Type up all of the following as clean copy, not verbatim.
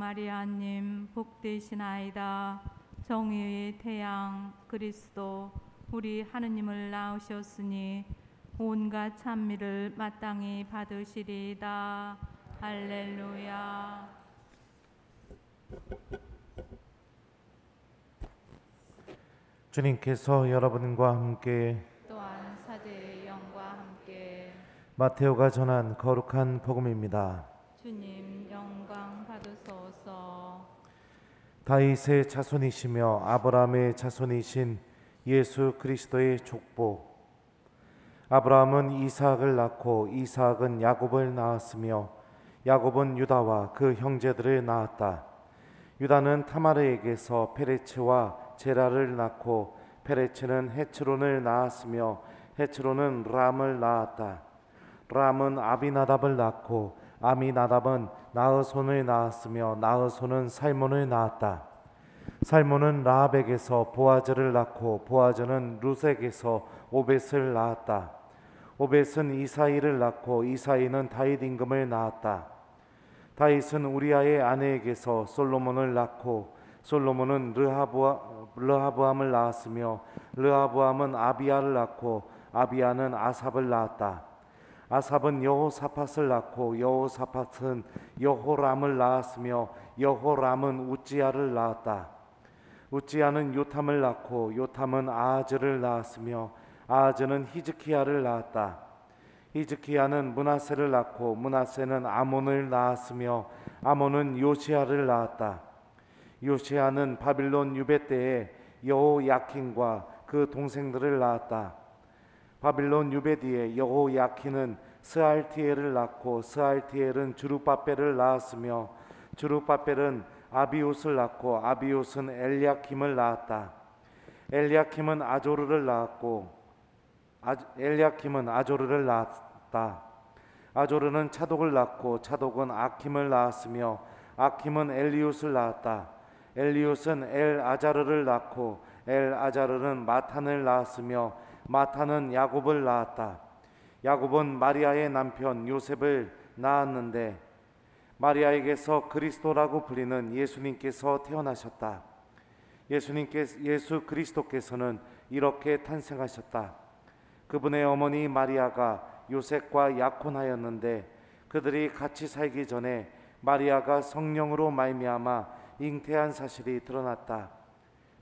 마리아님 복되시나이다. 정의의 태양 그리스도 우리 하느님을 낳으셨으니 온갖 찬미를 마땅히 받으시리이다. 할렐루야. 주님께서 여러분과 함께 또한 사제의 영과 함께 마테오가 전한 거룩한 복음입니다. 주님 영광 받으소서. 다윗의 자손이시며 아브라함의 자손이신 예수 그리스도의 족보. 아브라함은 이삭을 낳고 이삭은 야곱을 낳았으며 야곱은 유다와 그 형제들을 낳았다. 유다는 타마르에게서 페레츠와 제라를 낳고 페레츠는 헤츠론을 낳았으며 헤츠론은 람을 낳았다. 람은 아비나답을 낳고 아미나답은 나흐손을 낳았으며 나흐손은 살몬을 낳았다. 살몬은 라합에게서 보아즈를 낳고 보아즈는 룻에게서 오벳을 낳았다. 오벳은 이사이를 낳고 이사이는 다윗 임금을 낳았다. 다윗은 우리아의 아내에게서 솔로몬을 낳고 솔로몬은 르하브암을 낳았으며 르하브암은 아비야를 낳고 아비야는 아삽을 낳았다. 아삽은 여호사밧을 낳고 여호사밧은 여호람을 낳았으며 여호람은 우찌야를 낳았다. 우찌야는 요탐을 낳고 요탐은 아하즈를 낳았으며 아하즈는 히즈키야를 낳았다. 히즈키야는 므낫세를 낳고 므낫세는 아몬을 낳았으며 아몬은 요시야를 낳았다. 요시야는 바빌론 유배 때에 여호야킨과 그 동생들을 낳았다. 바빌론 유배 뒤에 여호야킨은 스알티엘을 낳고 스알티엘은 주룹바벨을 낳았으며 주룹바벨은 아비옷을 낳고 아비옷은 엘리야킴을 낳았다. 엘리야킴은 아조르를 낳았고 엘리야킴은 아조르를 낳았다. 아조르는 차독을 낳고 차독은 아킴을 낳았으며 아킴은 엘리웃을 낳았다. 엘리웃은 엘아자르를 낳고 엘아자르는 마탄을 낳았으며 마탄은 야곱을 낳았다. 야곱은 마리아의 남편 요셉을 낳았는데 마리아에게서 그리스도라고 불리는 예수님께서 태어나셨다. 예수 그리스도께서는 이렇게 탄생하셨다. 그분의 어머니 마리아가 요셉과 약혼하였는데 그들이 같이 살기 전에 마리아가 성령으로 말미암아 잉태한 사실이 드러났다.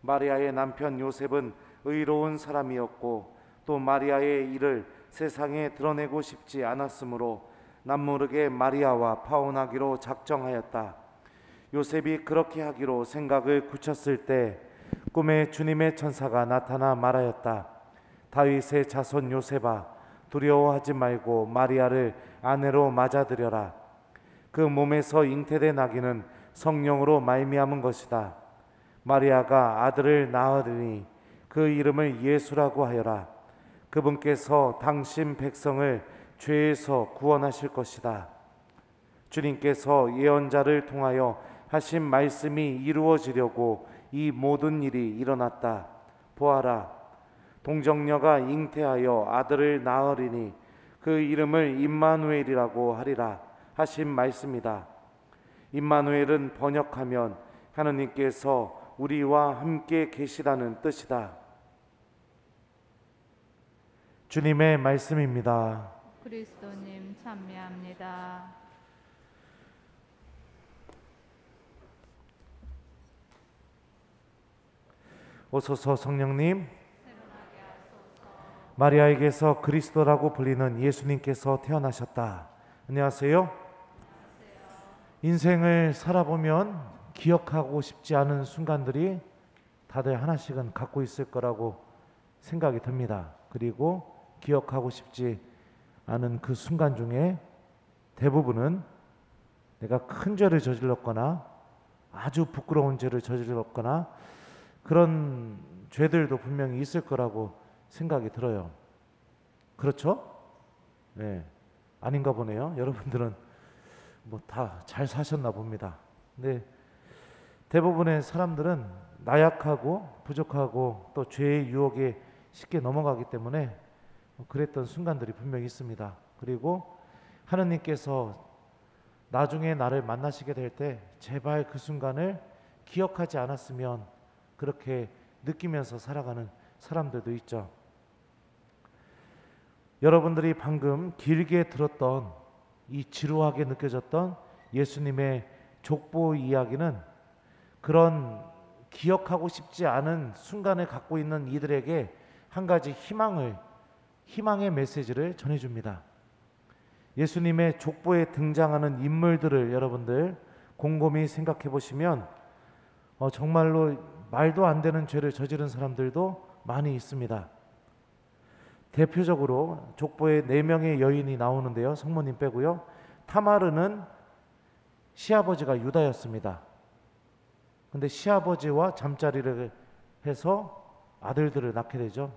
마리아의 남편 요셉은 의로운 사람이었고 또 마리아의 일을 세상에 드러내고 싶지 않았으므로 남모르게 마리아와 파혼하기로 작정하였다. 요셉이 그렇게 하기로 생각을 굳혔을 때 꿈에 주님의 천사가 나타나 말하였다. 다윗의 자손 요셉아, 두려워하지 말고 마리아를 아내로 맞아들여라. 그 몸에서 잉태된 아기는 성령으로 말미암은 것이다. 마리아가 아들을 낳으리니 그 이름을 예수라고 하여라. 그분께서 당신 백성을 죄에서 구원하실 것이다. 주님께서 예언자를 통하여 하신 말씀이 이루어지려고 이 모든 일이 일어났다. 보아라, 동정녀가 잉태하여 아들을 낳으리니 그 이름을 임마누엘이라고 하리라 하신 말씀이다. 임마누엘은 번역하면 하느님께서 우리와 함께 계시다는 뜻이다. 주님의 말씀입니다. 그리스도님 찬미합니다. 오소서 성령님, 마리아에게서 그리스도라고 불리는 예수님께서 태어나셨다. 안녕하세요. 인생을 살아보면 기억하고 싶지 않은 순간들이 다들 하나씩은 갖고 있을 거라고 생각이 듭니다. 그리고 기억하고 싶지 않은 그 순간 중에 대부분은 내가 큰 죄를 저질렀거나 아주 부끄러운 죄를 저질렀거나 그런 죄들도 분명히 있을 거라고 생각이 들어요. 그렇죠? 네, 아닌가 보네요. 여러분들은 뭐 다 잘 사셨나 봅니다. 근데 대부분의 사람들은 나약하고 부족하고 또 죄의 유혹에 쉽게 넘어가기 때문에 그랬던 순간들이 분명히 있습니다. 그리고 하느님께서 나중에 나를 만나시게 될 때 제발 그 순간을 기억하지 않았으면 그렇게 느끼면서 살아가는 사람들도 있죠. 여러분들이 방금 길게 들었던 이 지루하게 느껴졌던 예수님의 족보 이야기는 그런 기억하고 싶지 않은 순간을 갖고 있는 이들에게 한 가지 희망의 메시지를 전해줍니다. 예수님의 족보에 등장하는 인물들을 여러분들 곰곰이 생각해 보시면 정말로 말도 안 되는 죄를 저지른 사람들도 많이 있습니다. 대표적으로 족보에 4명의 여인이 나오는데요. 성모님 빼고요. 타마르는 시아버지가 유다였습니다. 근데 시아버지와 잠자리를 해서 아들들을 낳게 되죠.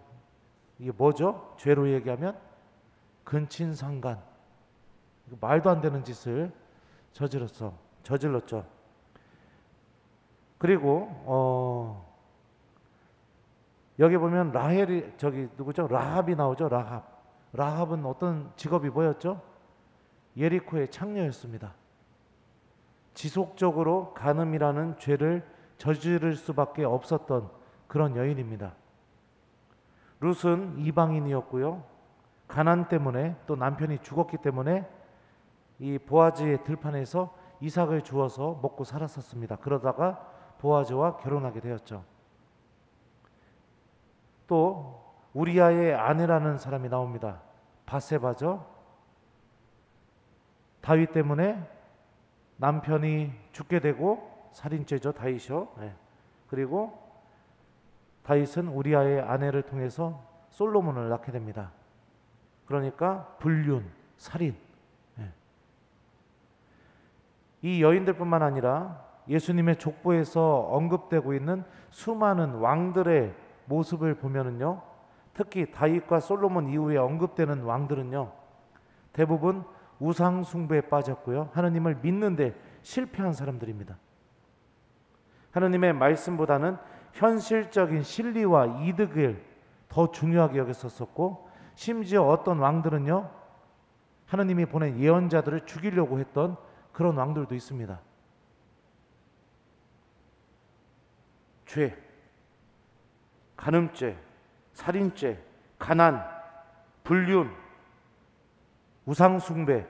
이게 뭐죠? 죄로 얘기하면 근친상간, 말도 안 되는 짓을 저질렀죠. 그리고 여기 보면 라헬이 누구죠? 라합이 나오죠. 라합은 어떤 직업이 뭐였죠? 예리코의 창녀였습니다. 지속적으로 간음이라는 죄를 저지를 수밖에 없었던 그런 여인입니다. 룻은 이방인이었고요. 가난 때문에 또 남편이 죽었기 때문에 이 보아즈의 들판에서 이삭을 주어서 먹고 살았었습니다. 그러다가 보아즈와 결혼하게 되었죠. 또 우리아의 아내라는 사람이 나옵니다. 바세바죠. 다윗 때문에 남편이 죽게 되고 살인죄죠. 다윗이요. 네. 그리고 다윗은 우리아의 아내를 통해서 솔로몬을 낳게 됩니다. 그러니까 불륜, 살인. 네. 이 여인들뿐만 아니라 예수님의 족보에서 언급되고 있는 수많은 왕들의 모습을 보면은요, 특히 다윗과 솔로몬 이후에 언급되는 왕들은요, 대부분 우상 숭배에 빠졌고요, 하느님을 믿는데 실패한 사람들입니다. 하느님의 말씀보다는 현실적인 실리와 이득을 더 중요하게 여겼었고, 심지어 어떤 왕들은요, 하느님이 보낸 예언자들을 죽이려고 했던 그런 왕들도 있습니다. 죄, 간음죄, 살인죄, 가난, 불륜, 우상숭배,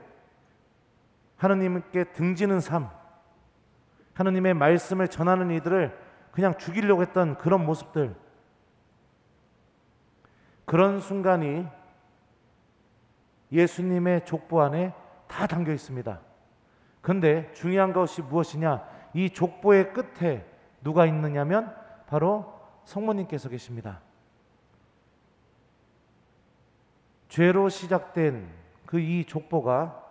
하느님께 등지는 삶, 하느님의 말씀을 전하는 이들을 그냥 죽이려고 했던 그런 모습들, 그런 순간이 예수님의 족보 안에 다 담겨 있습니다. 그런데 중요한 것이 무엇이냐? 이 족보의 끝에 누가 있느냐면 바로 성모님께서 계십니다. 죄로 시작된 그 이 족보가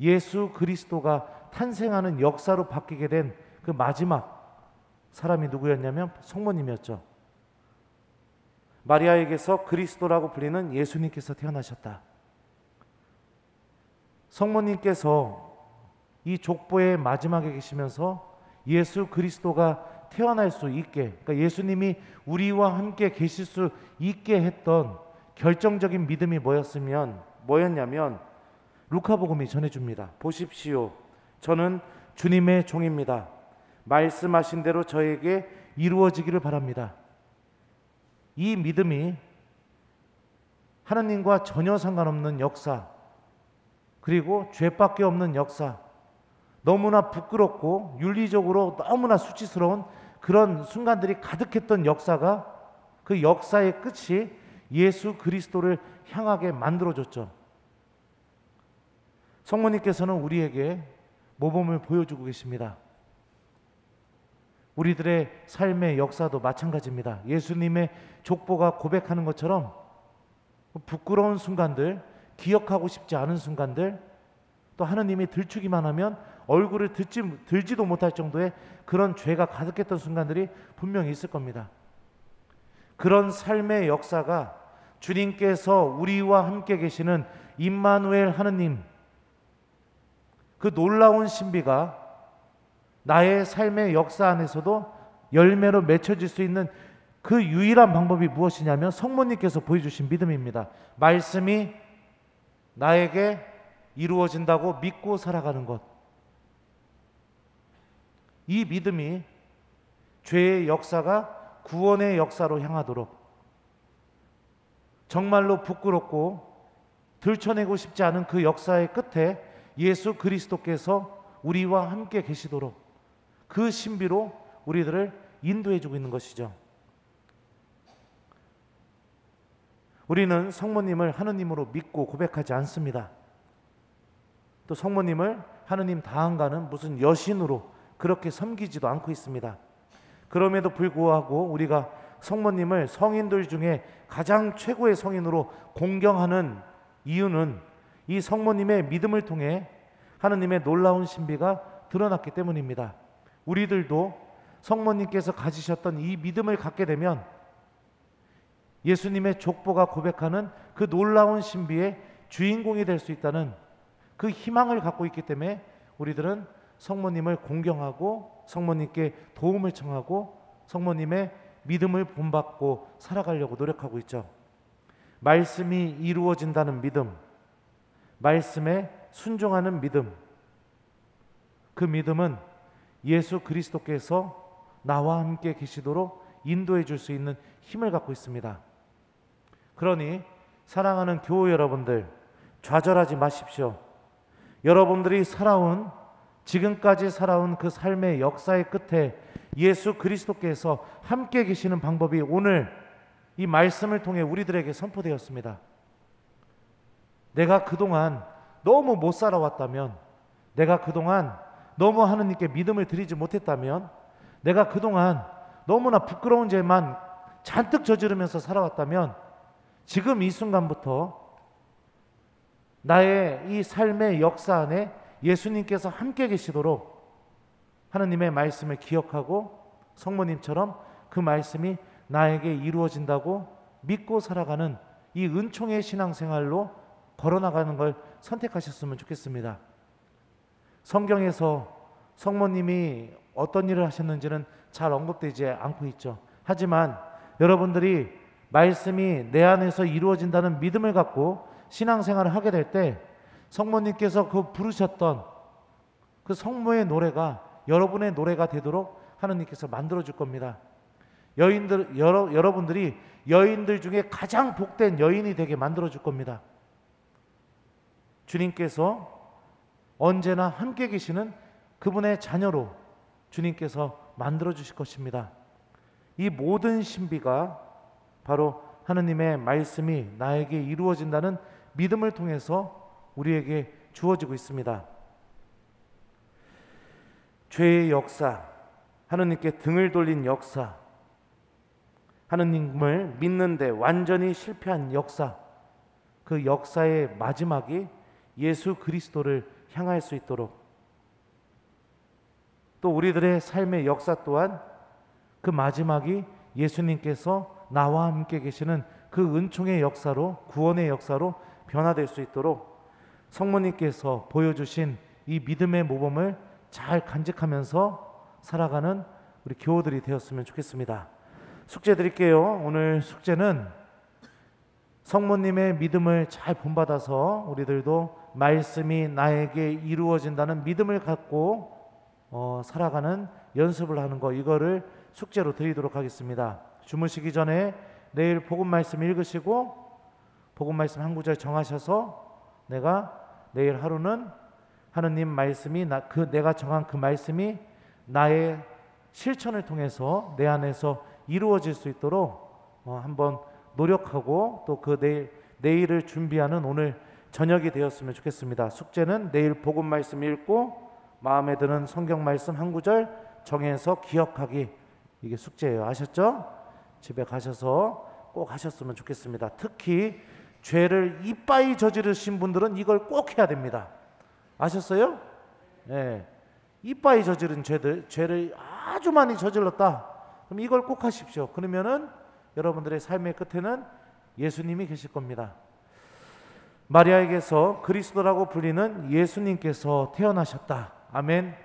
예수 그리스도가 탄생하는 역사로 바뀌게 된 그 마지막 사람이 누구였냐면 성모님이었죠. 마리아에게서 그리스도라고 불리는 예수님께서 태어나셨다. 성모님께서 이 족보의 마지막에 계시면서 예수 그리스도가 태어날 수 있게, 그러니까 예수님이 우리와 함께 계실 수 있게 했던 결정적인 믿음이 뭐였냐면 루카복음이 전해줍니다. 보십시오. 저는 주님의 종입니다. 말씀하신 대로 저에게 이루어지기를 바랍니다. 이 믿음이 하나님과 전혀 상관없는 역사, 그리고 죄밖에 없는 역사, 너무나 부끄럽고 윤리적으로 너무나 수치스러운 그런 순간들이 가득했던 역사가, 그 역사의 끝이 예수 그리스도를 향하게 만들어줬죠. 성모님께서는 우리에게 모범을 보여주고 계십니다. 우리들의 삶의 역사도 마찬가지입니다. 예수님의 족보가 고백하는 것처럼 부끄러운 순간들, 기억하고 싶지 않은 순간들, 또 하느님이 들추기만 하면 얼굴을 들지도 못할 정도의 그런 죄가 가득했던 순간들이 분명히 있을 겁니다. 그런 삶의 역사가 주님께서 우리와 함께 계시는 임마누엘 하느님, 그 놀라운 신비가 나의 삶의 역사 안에서도 열매로 맺혀질 수 있는 그 유일한 방법이 무엇이냐면 성모님께서 보여주신 믿음입니다. 말씀이 나에게 이루어진다고 믿고 살아가는 것, 이 믿음이 죄의 역사가 구원의 역사로 향하도록, 정말로 부끄럽고 들춰내고 싶지 않은 그 역사의 끝에 예수 그리스도께서 우리와 함께 계시도록 그 신비로 우리들을 인도해 주고 있는 것이죠. 우리는 성모님을 하느님으로 믿고 고백하지 않습니다. 또 성모님을 하느님 다한가는 무슨 여신으로 그렇게 섬기지도 않고 있습니다. 그럼에도 불구하고 우리가 성모님을 성인들 중에 가장 최고의 성인으로 공경하는 이유는 이 성모님의 믿음을 통해 하느님의 놀라운 신비가 드러났기 때문입니다. 우리들도 성모님께서 가지셨던 이 믿음을 갖게 되면 예수님의 족보가 고백하는 그 놀라운 신비의 주인공이 될 수 있다는 그 희망을 갖고 있기 때문에 우리들은 성모님을 공경하고 성모님께 도움을 청하고 성모님의 믿음을 본받고 살아가려고 노력하고 있죠. 말씀이 이루어진다는 믿음, 말씀에 순종하는 믿음, 그 믿음은 예수 그리스도께서 나와 함께 계시도록 인도해 줄 수 있는 힘을 갖고 있습니다. 그러니 사랑하는 교우 여러분들, 좌절하지 마십시오. 여러분들이 지금까지 살아온 그 삶의 역사의 끝에 예수 그리스도께서 함께 계시는 방법이 오늘 이 말씀을 통해 우리들에게 선포되었습니다. 내가 그동안 너무 못 살아왔다면, 내가 그동안 너무 하느님께 믿음을 드리지 못했다면, 내가 그동안 너무나 부끄러운 죄만 잔뜩 저지르면서 살아왔다면 지금 이 순간부터 나의 이 삶의 역사 안에 예수님께서 함께 계시도록 하느님의 말씀을 기억하고 성모님처럼 그 말씀이 나에게 이루어진다고 믿고 살아가는 이 은총의 신앙생활로 걸어나가는 걸 선택하셨으면 좋겠습니다. 성경에서 성모님이 어떤 일을 하셨는지는 잘 언급되지 않고 있죠. 하지만 여러분들이 말씀이 내 안에서 이루어진다는 믿음을 갖고 신앙생활을 하게 될 때 성모님께서 그 부르셨던 그 성모의 노래가 여러분의 노래가 되도록 하느님께서 만들어줄 겁니다. 여러분들이 여인들 중에 가장 복된 여인이 되게 만들어줄 겁니다. 주님께서 언제나 함께 계시는 그분의 자녀로 주님께서 만들어주실 것입니다. 이 모든 신비가 바로 하느님의 말씀이 나에게 이루어진다는 믿음을 통해서 우리에게 주어지고 있습니다. 죄의 역사, 하느님께 등을 돌린 역사, 하느님을 믿는데 완전히 실패한 역사, 그 역사의 마지막이 예수 그리스도를 향할 수 있도록, 또 우리들의 삶의 역사 또한 그 마지막이 예수님께서 나와 함께 계시는 그 은총의 역사로, 구원의 역사로 변화될 수 있도록 성모님께서 보여주신 이 믿음의 모범을 잘 간직하면서 살아가는 우리 교우들이 되었으면 좋겠습니다. 숙제 드릴게요. 오늘 숙제는 성모님의 믿음을 잘 본받아서 우리들도 말씀이 나에게 이루어진다는 믿음을 갖고 살아가는 연습을 하는 거, 이거를 숙제로 드리도록 하겠습니다. 주무시기 전에 내일 복음 말씀 읽으시고 복음 말씀 한 구절 정하셔서 내가 내일 하루는 하느님 말씀이 내가 정한 그 말씀이 나의 실천을 통해서 내 안에서 이루어질 수 있도록 한번 노력하고 또 그 내일을 준비하는 오늘 저녁이 되었으면 좋겠습니다. 숙제는 내일 복음 말씀 읽고 마음에 드는 성경 말씀 한 구절 정해서 기억하기, 이게 숙제예요. 아셨죠? 집에 가셔서 꼭 하셨으면 좋겠습니다. 특히 죄를 이빠이 저지르신 분들은 이걸 꼭 해야 됩니다. 아셨어요? 네. 이빠이 저지른 죄를 아주 많이 저질렀다. 그럼 이걸 꼭 하십시오. 그러면은 여러분들의 삶의 끝에는 예수님이 계실 겁니다. 마리아에게서 그리스도라고 불리는 예수님께서 태어나셨다. 아멘.